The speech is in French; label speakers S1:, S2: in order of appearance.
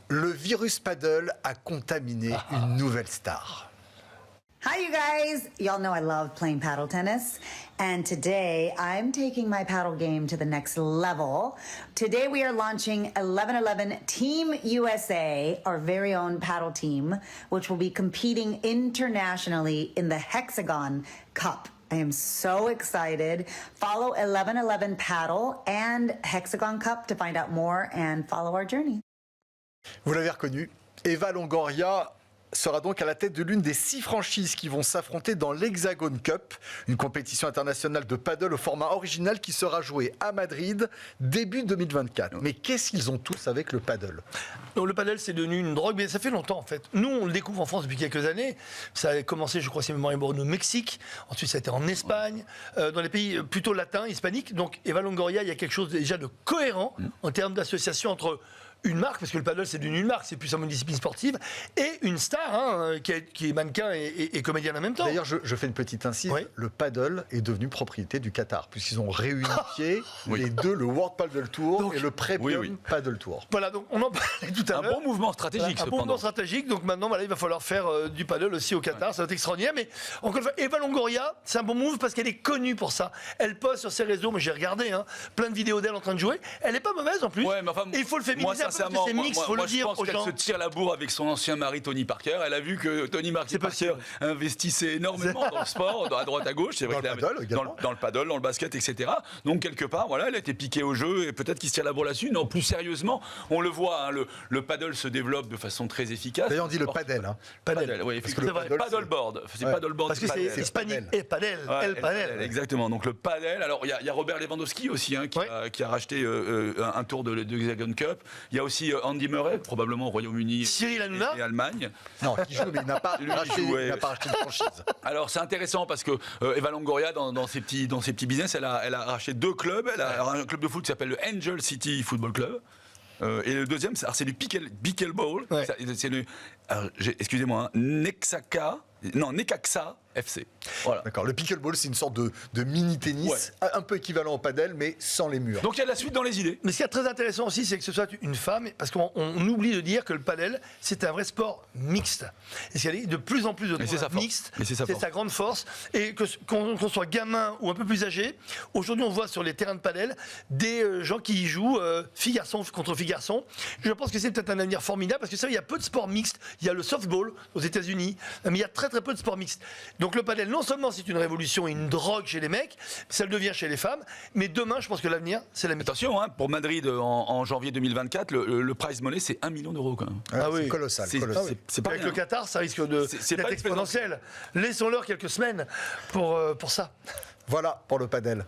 S1: Le virus paddle a contaminé une nouvelle star.
S2: Hi, you guys. Y'all know I love playing paddle tennis. And today I'm taking my paddle game to the next level. Today we are launching 1111 Team USA, our very own paddle team, which will be competing internationally in the Hexagon Cup. I am so excited. Follow 1111 Paddle and Hexagon Cup to find out more and follow our journey.
S1: Vous l'avez reconnu, Eva Longoria sera donc à la tête de l'une des 6 franchises qui vont s'affronter dans l'Hexagon Cup, une compétition internationale de paddle au format original qui sera jouée à Madrid début 2024. Mais qu'est-ce qu'ils ont tous avec le paddle?
S3: Donc, le paddle, c'est devenu une drogue, mais ça fait longtemps en fait. Nous, on le découvre en France depuis quelques années. Ça a commencé, je crois, si ma mémoire est bonne, au Mexique. Ensuite, ça a été en Espagne, dans les pays plutôt latins, hispaniques. Donc, Eva Longoria, il y a quelque chose déjà de cohérent en termes d'association entre une marque, parce que le paddle c'est devenu une marque, c'est plus une discipline sportive, et une star qui est mannequin et comédienne en même temps.
S1: D'ailleurs, je fais une petite incise,
S3: Oui.
S1: le paddle est devenu propriété du Qatar, puisqu'ils ont réunifié les deux, le World Paddle Tour
S3: Donc,
S1: et le Premium Paddle Tour.
S3: Voilà, donc on en parlait tout à l'heure.
S4: Un bon mouvement stratégique,
S3: Un bon mouvement stratégique, donc maintenant il va falloir faire du paddle aussi au Qatar, ça va être extraordinaire, mais encore une fois, Eva Longoria, c'est un bon move parce qu'elle est connue pour ça. Elle poste sur ses réseaux, mais j'ai regardé, plein de vidéos d'elle en train de jouer, elle est pas mauvaise en plus,
S4: Ouais, mais enfin,
S3: et il faut le féminiser un peu parce que
S4: sincèrement,
S3: c'est mix, faut le
S4: je
S3: dire
S4: pense
S3: aux
S4: qu'elle
S3: gens.
S4: se tire la bourre avec son ancien mari Tony Parker. Elle a vu que Tony Parker investissait énormément dans le sport, à droite à gauche. C'est vrai
S1: Dans le
S4: que
S1: paddle également.
S4: dans le paddle, dans le basket, etc. Donc quelque part, voilà, elle a été piquée au jeu et peut-être qu'il se tire la bourre là-dessus. Non, plus sérieusement, on le voit, le paddle se développe de façon très efficace.
S1: D'ailleurs, on dit le paddle.
S4: Paddle, oui,
S1: Parce que le
S4: effectivement.
S1: paddle,
S4: Paddleboard. C'est
S1: Ouais.
S4: paddleboard.
S3: Parce que c'est
S4: paddle.
S3: hispanique,
S1: paddle.
S3: et paddle,
S4: Ouais,
S3: elle paddle.
S4: Exactement. Donc le paddle. Alors il y a Robert Lewandowski aussi qui a racheté un tour de Hexagon Cup. Il y a aussi Andy Murray, probablement au Royaume-Uni
S3: Cyril Hanouna.
S4: et Allemagne.
S1: Non, qui joue, mais il n'a pas
S4: Lui,
S1: racheté
S4: il jouait.
S1: une franchise.
S4: Alors c'est intéressant parce que Eva Longoria dans ses petits business, elle a racheté 2 clubs. Elle a un club de foot qui s'appelle le Angel City Football Club. Et le deuxième, c'est du Pickleball.
S3: Ouais.
S4: C'est le, excusez-moi, Necaxa FC. Voilà.
S1: D'accord. Le pickleball, c'est une sorte de mini-tennis, un peu équivalent au paddle, mais sans les murs.
S4: Donc il y a de la suite dans les idées.
S3: Mais ce qui est très intéressant aussi, c'est que ce soit une femme, parce qu'on oublie de dire que le paddle, c'est un vrai sport mixte. Et qu'il y a de plus en plus de
S4: Mais c'est sa force.
S3: mixte,
S4: Mais c'est sa force.
S3: sa grande force. Et qu'on soit gamin ou un peu plus âgé, aujourd'hui on voit sur les terrains de paddle des gens qui y jouent filles-garçons contre filles-garçons. Je pense que c'est peut-être un avenir formidable, parce que ça, il y a peu de sports mixtes. Il y a le softball aux États-Unis, mais il y a très très peu de sports mixtes. Donc le paddle, non seulement c'est une révolution et une drogue chez les mecs, ça le devient chez les femmes, mais demain, je pense que l'avenir, c'est la mixte.
S4: Attention, pour Madrid en janvier 2024, le prize money c'est 1 million d'euros quand même.
S1: Ah oui,
S3: oui.
S1: colossal.
S4: C'est-
S1: colossal.
S4: c'est pas
S3: Avec
S4: rien,
S3: le Qatar, ça risque
S4: C'est
S3: d'être
S4: pas
S3: exponentiel. Laissons-leur quelques semaines pour ça.
S1: Voilà pour le paddle.